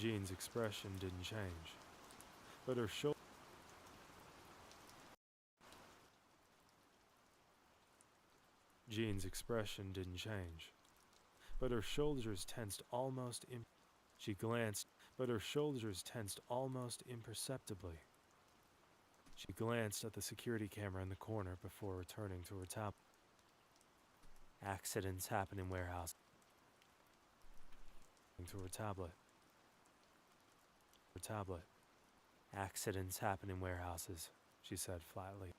Jean's expression didn't change, but her shoulders. Jean's expression didn't change, but her shoulders tensed almost She glanced, but her shoulders tensed almost imperceptibly. She glanced at the security camera in the corner before returning to her tablet. Accidents happen in warehouses. To her tablet. Her tablet. Accidents happen in warehouses, she said flatly.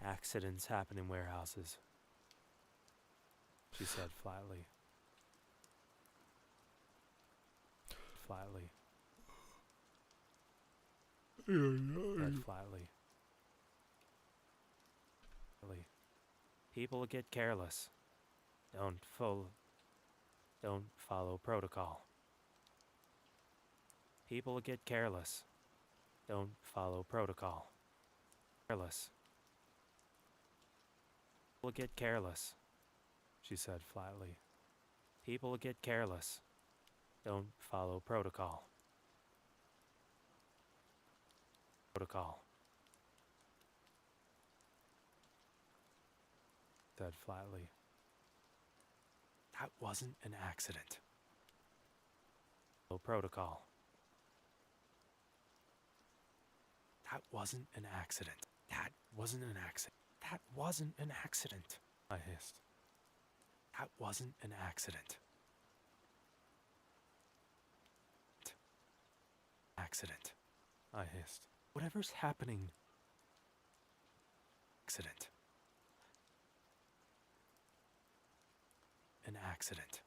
Accidents happen in warehouses, she said flatly. Flatly. Said flatly. People get careless. Don't follow protocol. People get careless. Don't follow protocol. Careless. People get careless, she said flatly. People get careless. Don't follow protocol. Protocol. Said flatly. That wasn't an accident. Protocol. That wasn't an accident. That wasn't an accident. That wasn't an accident, I hissed. That wasn't an accident. Accident, I hissed. Whatever's happening. Accident. An accident.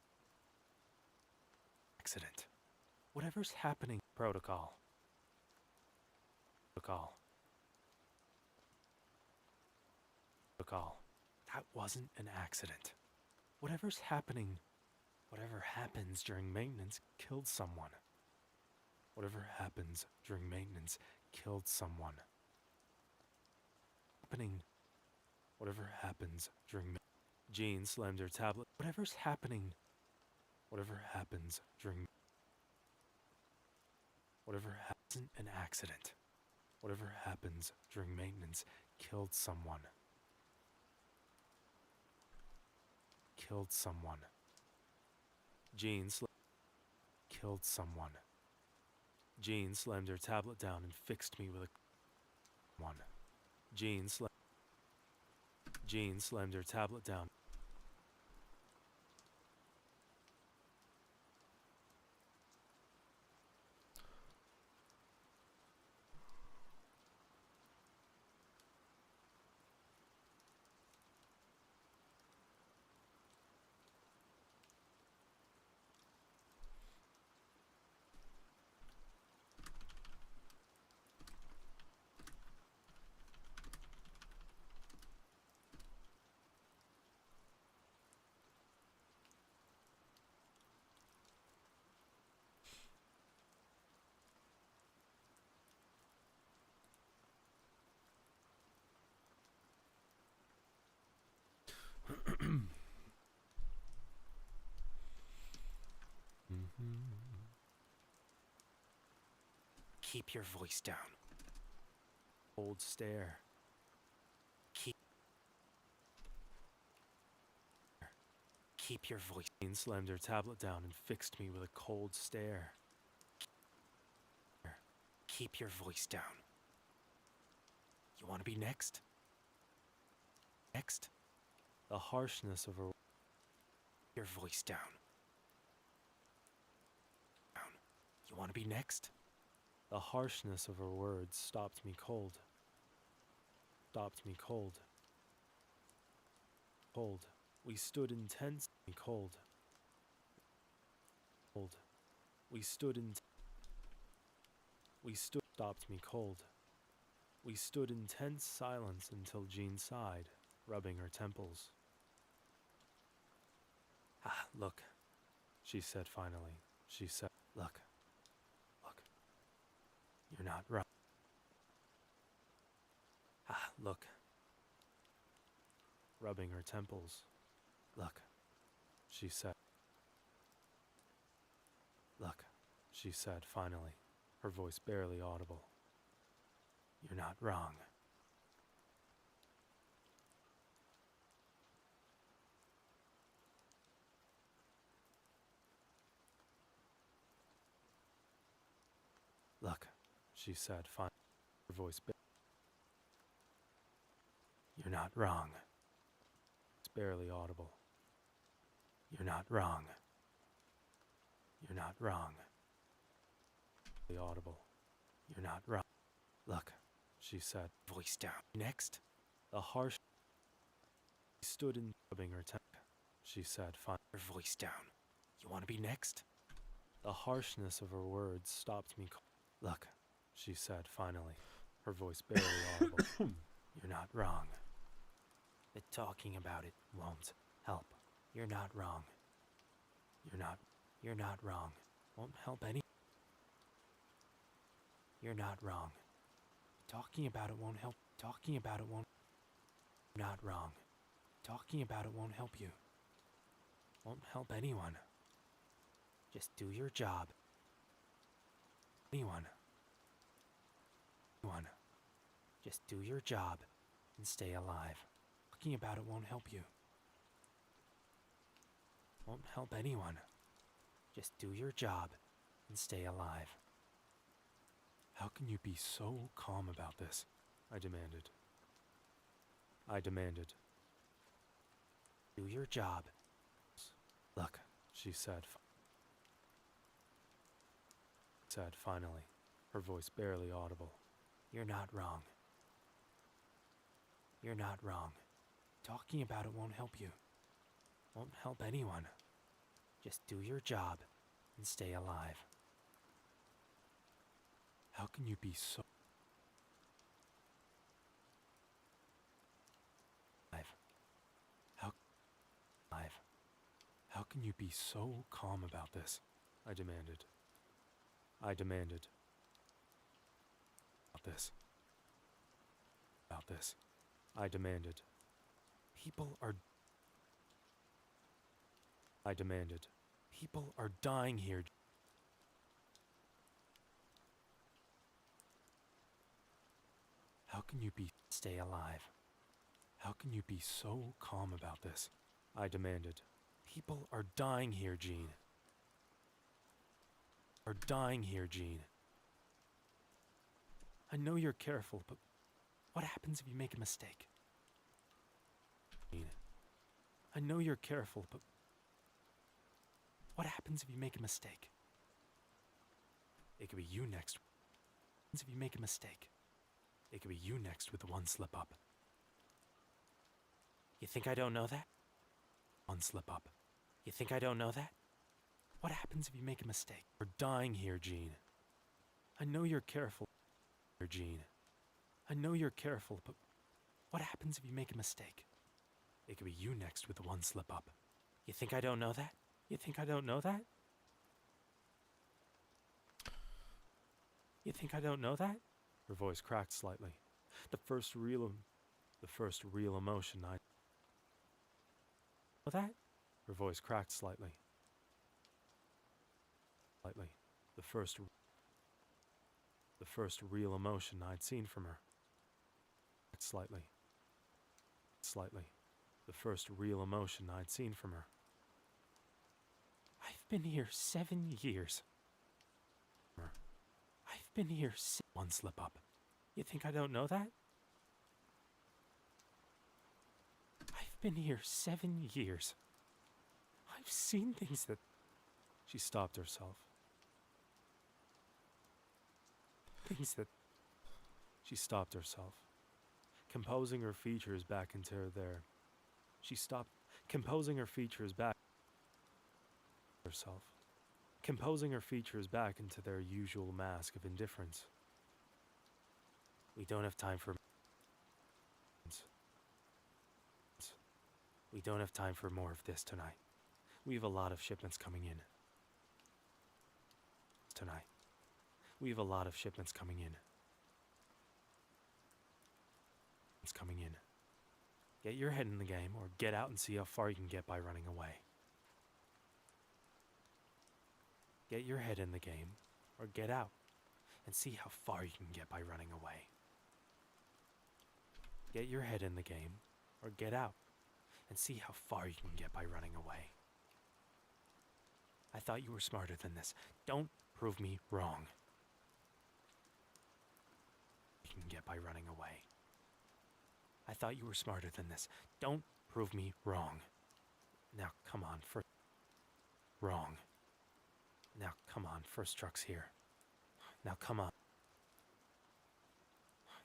Accident. Whatever's happening. Protocol. Protocol. Protocol. That wasn't an accident. Whatever's happening. Whatever happens during maintenance killed someone. Whatever happens during maintenance killed someone. Happening. Whatever happens during. Jean slammed her tablet. Whatever's happening. Whatever happens during. Whatever hasn't an accident. Whatever happens during maintenance killed someone. Killed someone. Jean killed someone. Jean slammed her tablet down and fixed me with a one. Jean slammed her tablet down. Keep your voice down. Cold stare. Keep your voice. Jean slammed her tablet down and fixed me with a cold stare. Keep your voice down. You want to be next? Next? The harshness of her. Your voice down. Down. You want to be next? The harshness of her words stopped me cold. Stopped me cold. Cold. We stood intense. Me cold. Cold. We stood in. We stood. Stopped me cold. We stood in tense silence until Jean sighed, rubbing her temples. Ah, look, she said finally. She said, look. You're not right. Ah, look. Rubbing her temples. Look, she said. Look, she said finally, her voice barely audible. You're not wrong. Look, she said finally, her voice You're not wrong. It's barely audible. You're not wrong. You're not wrong. Audible. You're not wrong. Look, she said, voice down. Next, the harsh stood in rubbing her tongue. She said, fine, her voice down. You want to be next? The harshness of her words stopped me. Look, she said finally, her voice barely audible. You're not wrong. But talking about it won't help. You're not wrong. You're not wrong. Won't help any. You're not wrong. Talking about it won't help. Talking about it won't. You're not wrong. Talking about it won't help you. Won't help anyone. Just do your job. Anyone. Just do your job and stay alive. Talking about it won't help you. Won't help anyone. Just do your job and stay alive. How can you be so calm about this? I demanded. Do your job. Look, she said. Said finally, her voice barely audible. You're not wrong. You're not wrong. Talking about it won't help you. Won't help anyone. Just do your job and stay alive. How can you be so alive? How can you be so calm about this? I demanded. About this. I demanded. People are dying here. How can you stay alive? How can you be so calm about this? I demanded. People are dying here, Jean. I know you're careful, but what happens if you make a mistake? I know you're careful, but what happens if you make a mistake? It could be you next. If you make a mistake, it could be you next with one slip up. You think I don't know that? One slip up. You think I don't know that? What happens if you make a mistake? We're dying here, Jean. I know you're careful, Jean. I know you're careful, but what happens if you make a mistake? It could be you next with one slip up. You think I don't know that? You think I don't know that? You think I don't know that? Her voice cracked slightly. The first real emotion I know that? Her voice cracked slightly. The first real emotion I'd seen from her. Slightly. The first real emotion I'd seen from her. I've been here 7 years. I've been here one slip up. You think I don't know that? I've been here 7 years. I've seen things that... She stopped herself. She stopped herself, composing her features back into their... She stopped, composing her features back herself, composing her features back into their usual mask of indifference. We don't have time for... We don't have time for more of this tonight. We have a lot of shipments coming in. Tonight. We have a lot of shipments coming in. It's coming in. Get your head in the game, or get out and see how far you can get by running away. Get your head in the game, or get out, and see how far you can get by running away. Get your head in the game, or get out, and see how far you can get by running away. I thought you were smarter than this. Don't prove me wrong. You can get by running away. I thought you were smarter than this. Don't prove me wrong. Now, come on, wrong. Now, come on, first truck's here. Now, come on.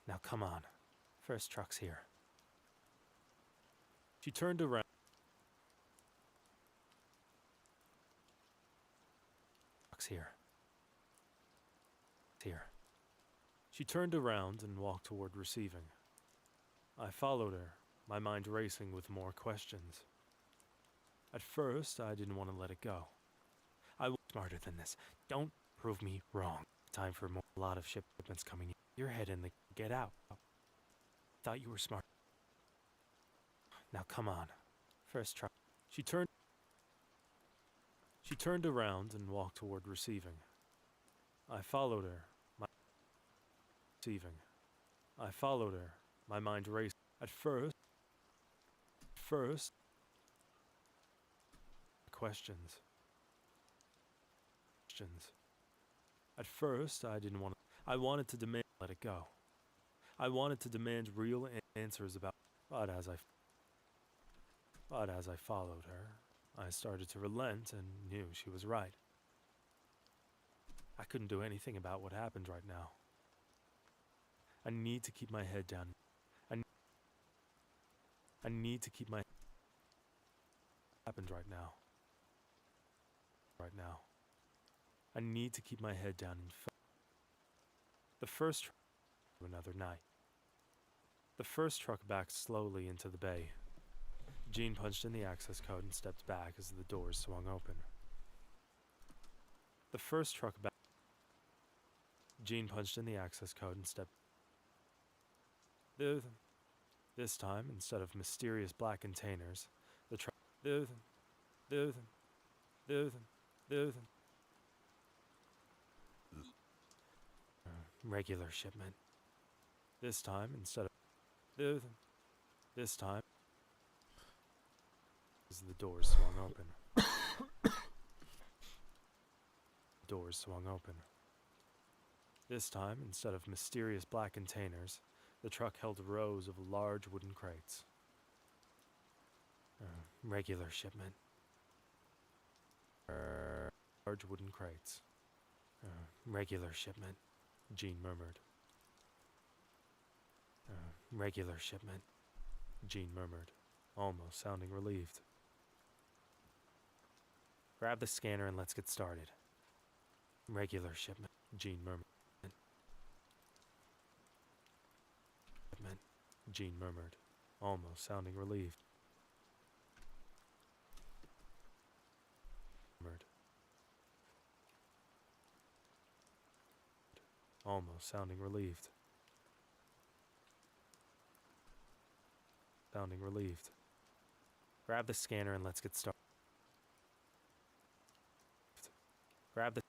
Now, come on, first truck's here. She turned around. Truck's here. Here. She turned around and walked toward receiving. I followed her, my mind racing with more questions. At first, I didn't want to let it go. I was smarter than this. Don't prove me wrong. Time for more. A lot of shipments coming in. Your head in the... Get out. Thought you were smart. Now come on. First truck. She turned around and walked toward receiving. I followed her. I followed her. My mind raced. At first, questions. At first, I didn't want to. I wanted to demand, let it go. I wanted to demand real answers about. But as I followed her, I started to relent and knew she was right. I couldn't do anything about what happened right now. I need to keep my head down. I need to keep my happened right now. I need to keep my head down and the first another night. The first truck backed slowly into the bay. Jean punched in the access code and stepped back as the doors swung open. The first truck back. Jean punched in the access code and stepped. This time, instead of mysterious black containers, the truck. Regular shipment. This time, instead of. This time. As the doors swung open. Doors swung open. This time, instead of mysterious black containers, the truck held rows of large wooden crates. Regular shipment. Large wooden crates. Regular shipment, Jean murmured. Regular shipment, Jean murmured, almost sounding relieved. Grab the scanner and let's get started. Regular shipment, Jean murmured. Jean murmured, almost sounding relieved. Almost sounding relieved. Sounding relieved. Grab the scanner and let's get started. Grab the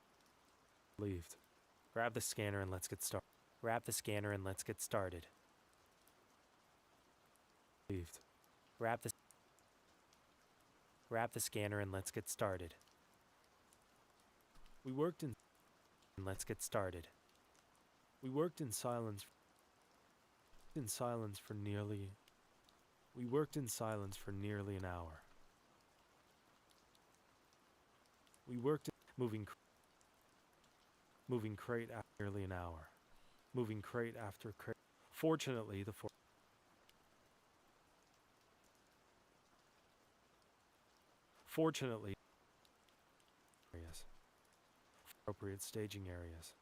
relieved. Grab the scanner and let's get started. Grab the scanner and let's get started. Relieved. Grab the scanner and let's get started. We worked in let's get started. We worked in silence for nearly an hour. We worked moving crate after nearly an hour. Moving crate after crate. Fortunately, appropriate staging areas.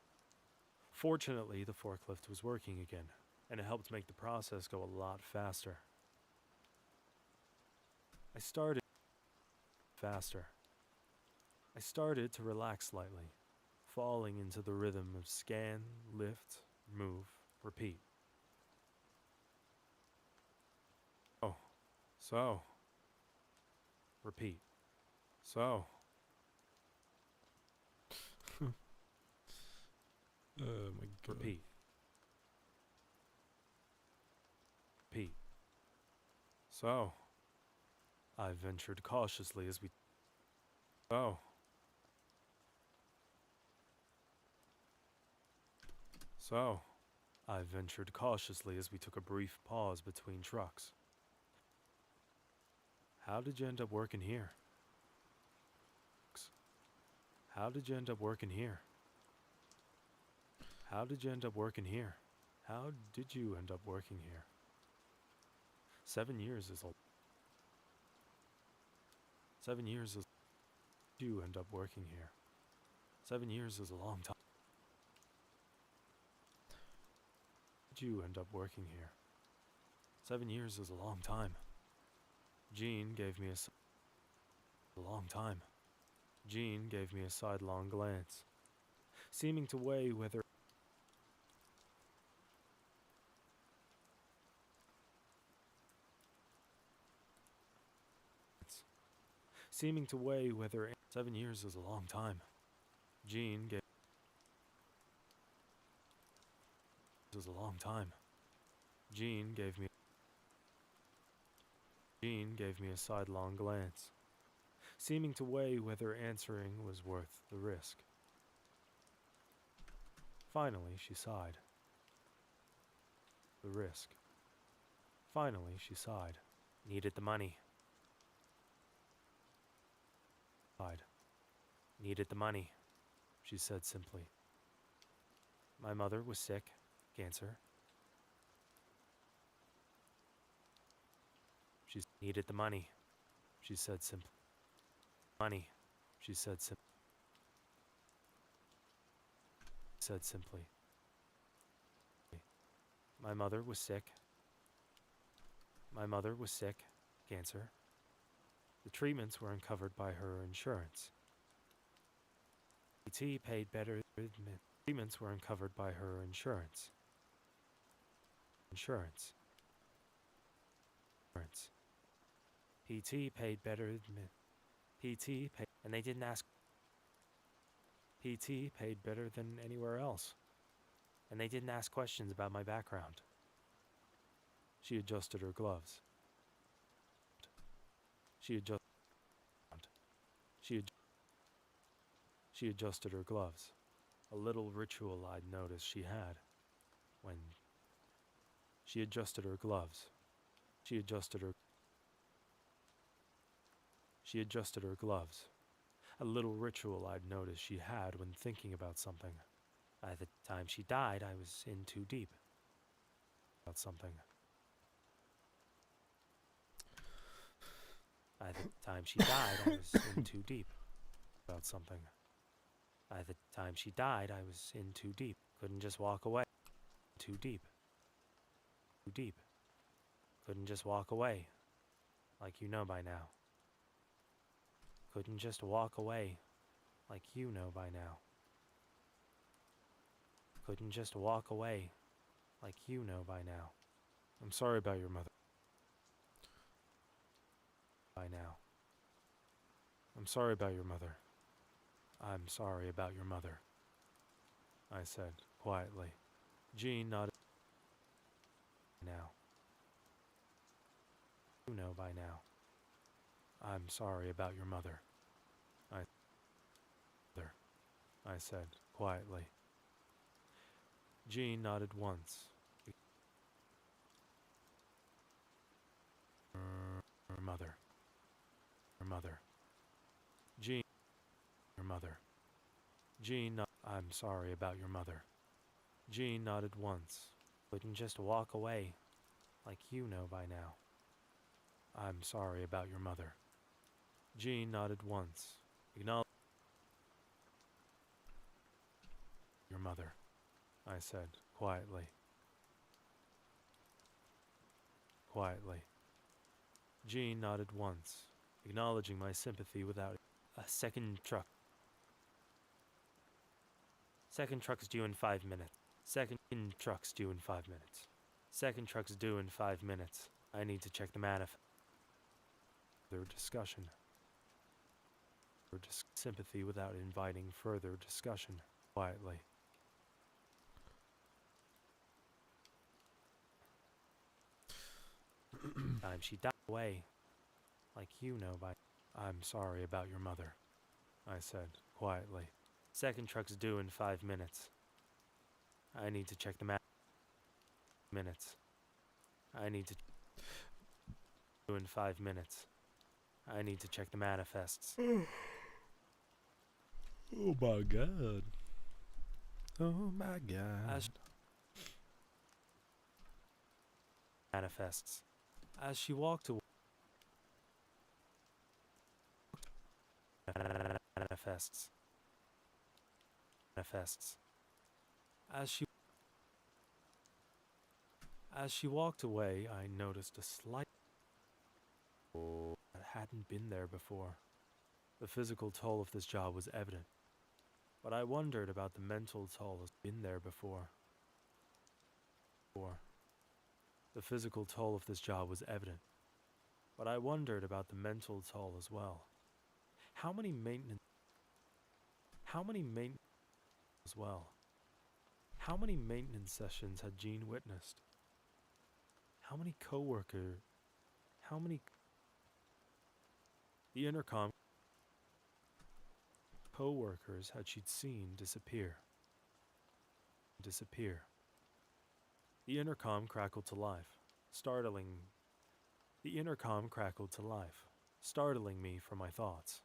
Fortunately, the forklift was working again, and it helped make the process go a lot faster. I started to relax slightly, falling into the rhythm of scan, lift, move, repeat. Oh, so. Repeat. So. Oh my god. Repeat. Repeat. So, I ventured cautiously as we... Oh. So, I ventured cautiously as we took a brief pause between trucks. How did you end up working here? How did you end up working here? How did you end up working here? How did you end up working here? 7 years is a... 7 years is... You end up working here. 7 years is a long time. Did you end up working here? 7 years is a long time. Jean gave me a long time. Jean gave me a sidelong glance, seeming to weigh whether... Seeming to weigh whether... 7 years is a long time. Jean gave... Is a long time. Jean gave me... Jean gave me a sidelong glance, seeming to weigh whether answering was worth the risk. Finally, she sighed. The risk. Finally, she sighed. Needed the money. Sighed. Needed the money, she said simply. My mother was sick, cancer. She needed the money, she said simply. Money, she said simply. My mother was sick. My mother was sick, cancer. The treatments weren't covered by her insurance. PT paid better than... Treatments weren't covered by her insurance. Insurance. PT paid better than... PT paid... And they didn't ask... PT paid better than anywhere else. And they didn't ask questions about my background. She adjusted her gloves. She adjusted her gloves. A little ritual I'd noticed she had when... She adjusted her gloves. She adjusted her gloves. A little ritual I'd noticed she had when thinking about something. By the time she died, I was in too deep. About something. By the time she died, I was in too deep. About something. By the time she died, I was in too deep. Couldn't just walk away. Too deep. Too deep. Couldn't just walk away. Like you know by now. Couldn't just walk away. Like you know by now. Couldn't just walk away. Like you know by now. I'm sorry about your mother. By now. I'm sorry about your mother. I'm sorry about your mother, I said quietly. Jean nodded. Now. You know by now. I'm sorry about your mother. I said quietly. Jean nodded once. Her mother. Her mother. Jean. Your mother. Jean. I'm sorry about your mother. Jean nodded once. Couldn't just walk away. Like you know by now. I'm sorry about your mother. Jean nodded once. Acknowledge your mother, I said quietly. Quietly. Jean nodded once, acknowledging my sympathy without a second truck. Second truck's due in 5 minutes. Second truck's due in 5 minutes. Second truck's due in 5 minutes. I need to check the manifest. Further discussion. Sympathy without inviting further discussion. Quietly. time she died away, like you know by. I'm sorry about your mother, I said quietly. Second truck's due in 5 minutes. I need to check the map. Minutes. I need to. Due in 5 minutes. I need to check the manifests. Oh my god. Oh my god. Manifests. As she walked away. Manifests. Manifests. As she walked away, I noticed a slight that hadn't been there before. The physical toll of this job was evident, but I wondered about the mental toll that's been there before. The physical toll of this job was evident, but I wondered about the mental toll as well. How many maintenance as well? How many maintenance sessions had Jean witnessed? How many the intercom co-workers had she seen disappear? The intercom crackled to life, startling me from my thoughts.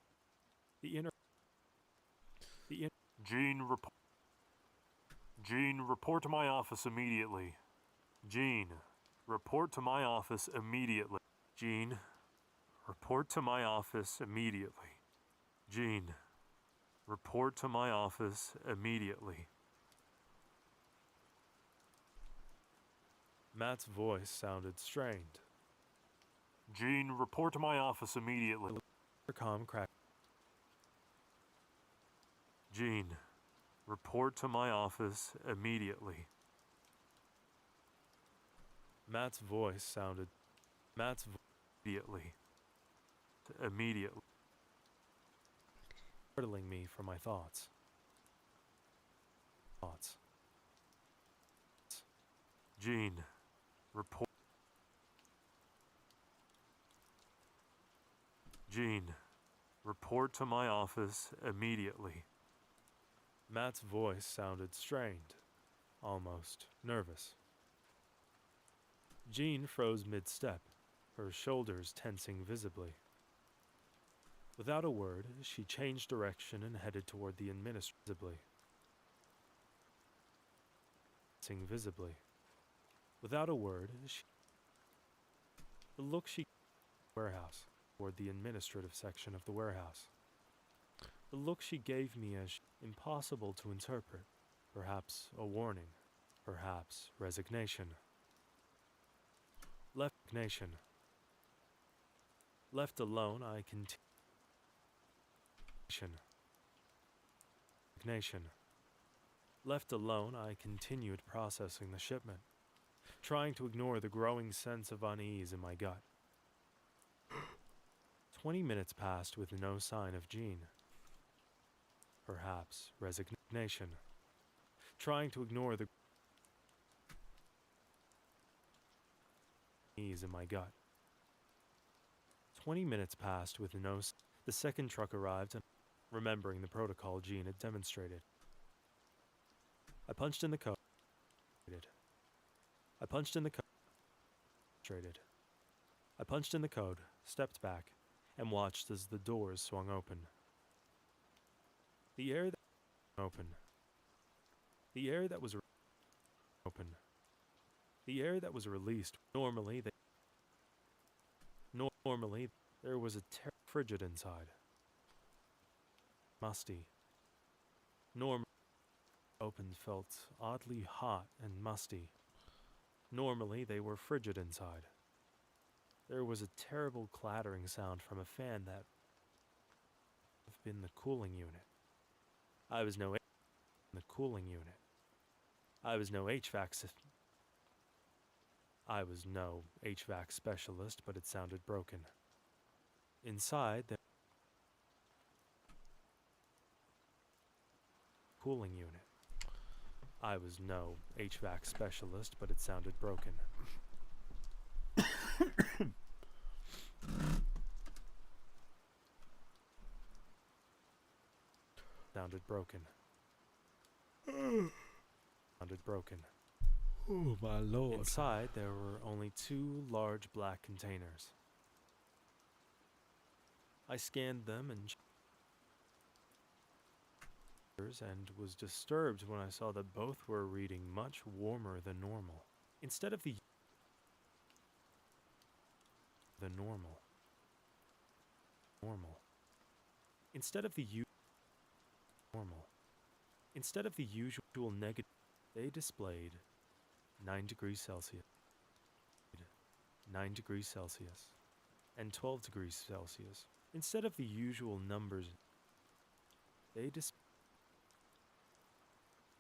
Jean, report to my office immediately. Jean, report to my office immediately. Jean, report to my office immediately. Jean, report to my office immediately. Matt's voice sounded strained. Jean, report to my office immediately. Intercom cracked. Jean, report to my office immediately. Matt's voice sounded. Immediately. Startling me from my thoughts. Jean, report. Jean, report to my office immediately. Matt's voice sounded strained, almost nervous. Jean froze mid-step, her shoulders tensing visibly. Without a word, she changed direction and headed toward the administratively. Visibly. Without a word, the look she warehouse toward the administrative section of the warehouse. The look she gave me as impossible to interpret, perhaps a warning, perhaps resignation. Left alone, I continued. Left alone, I continued processing the shipment, trying to ignore the growing sense of unease in my gut. 20 minutes passed with no sign of Jean. Perhaps resignation. Trying to ignore the unease in my gut. 20 minutes passed with no. The second truck arrived, and remembering the protocol Jean had demonstrated. I punched in the code. I punched in the code, stepped back, and watched as the doors swung open. The air that was released. Normally there was a frigid inside. Musty. Normally opened felt oddly hot and musty. Normally they were frigid inside. There was a terrible clattering sound from a fan that would have been the cooling unit. I was no HVAC specialist, but it sounded broken. Inside the cooling unit. I was no HVAC specialist, but it sounded broken. Sounded broken. Sounded broken. Oh my lord. Inside, there were only 2 large black containers. I scanned them and was disturbed when I saw that both were reading much warmer than normal. Instead of the normal. Instead of the normal. Instead of the usual negative, they displayed 9 degrees Celsius, 9 degrees Celsius, and 12 degrees Celsius. Instead of the usual numbers, they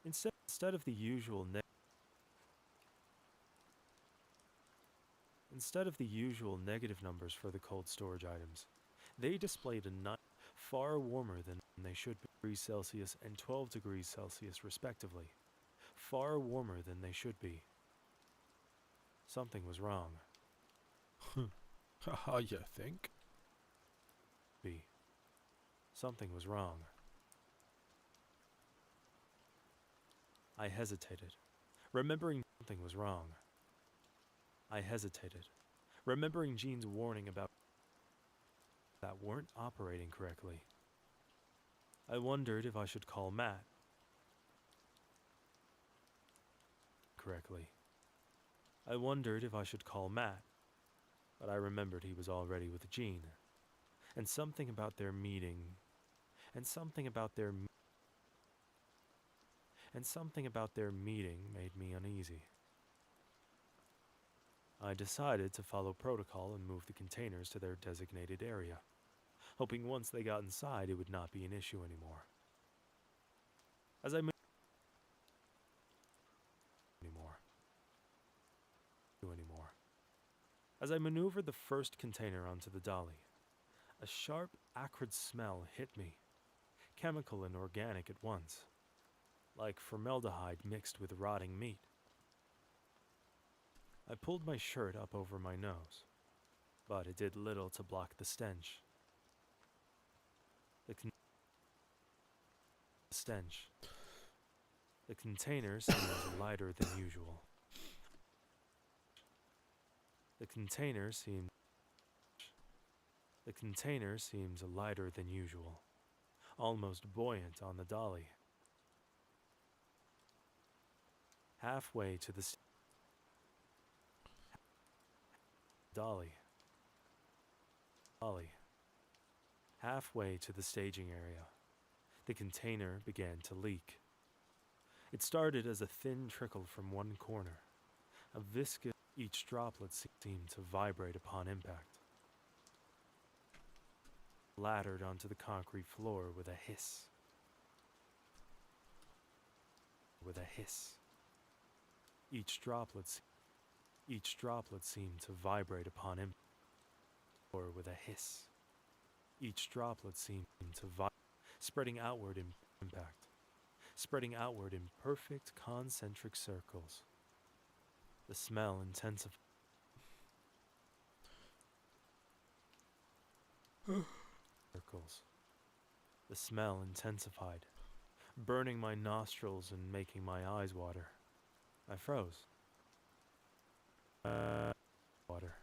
instead of the usual instead of the usual negative numbers for the cold storage items, they displayed a 9 far warmer than they should be, degrees Celsius and 12 degrees Celsius respectively. Far warmer than they should be. Something was wrong. How you think? Something was wrong. I hesitated, remembering something was wrong. I hesitated, remembering Jean's warning about that weren't operating correctly. I wondered if I should call Matt correctly. I wondered if I should call Matt, but I remembered he was already with Jean, and something about their meeting, and something about their meeting made me uneasy. I decided to follow protocol and move the containers to their designated area, hoping once they got inside it would not be an issue anymore. As I maneuvered the first container onto the dolly, a sharp, acrid smell hit me, chemical and organic at once, like formaldehyde mixed with rotting meat. I pulled my shirt up over my nose, but it did little to block the stench. The container seemed lighter than usual. The container seemed lighter than usual, almost buoyant on the dolly. Halfway to the halfway to the staging area, the container began to leak. It started as a thin trickle from one corner, a viscous. Each droplet seemed to vibrate upon impact. Laddered onto the concrete floor with a hiss. Each droplet seemed to vibrate upon impact. Or with a hiss. Each droplet seemed to vibrate, spreading outward in impact, spreading outward in perfect concentric circles. The smell intensified. Circles. The smell intensified, burning my nostrils and making my eyes water. I froze. Water.